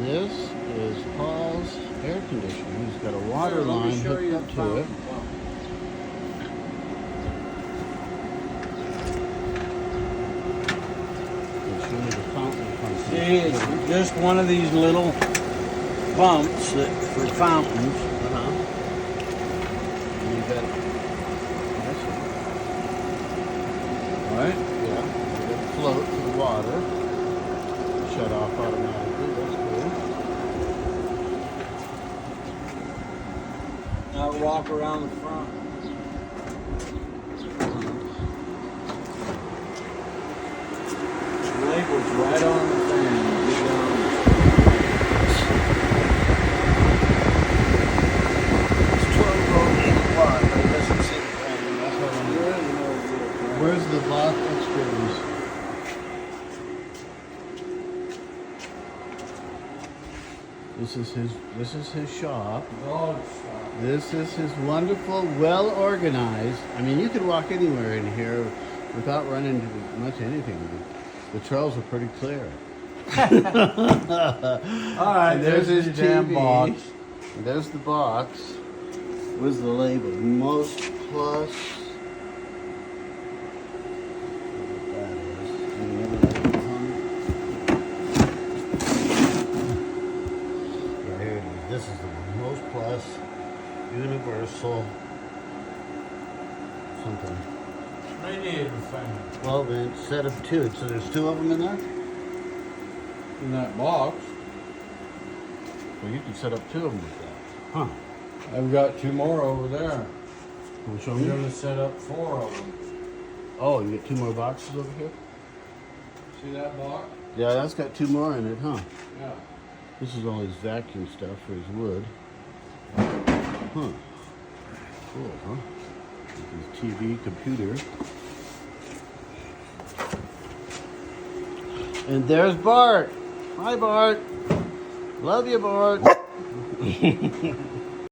This is Paul's air conditioner. He's got a water line hooked up to it. See, it's just one of these little pumps that for fountains. And you got Right? yeah, it float to the water. Shut off automatically. That's cool. Now walk around the front. The label's right on the thing. Get down. It's 12 volt watt, but it doesn't say the brand. That's what I'm doing. Where's the Bach extras? This is his shop. This is his wonderful, well organized. I mean, you could walk anywhere in here without running into much anything. The trails are pretty clear. All right, There's his damn TV. box. There's the box. Where's the label? Most Plus. What that is. Any other labels on it? Yeah, here it is. This is the Most Plus Universal something. Radiator fan. 12-inch set of two. So there's two of them in there? In that box. Well, you can set up two of them with that. Huh. I've got two more over there. Can you show I'm me? gonna set up 4 of them. Oh, you got two more boxes over here? See that box? Yeah, that's got two more in it, huh? Yeah. This is all his vacuum stuff for his wood. Huh. Cool, huh? His TV, computer. And there's Bart. Hi, Bart. Love you, Bart.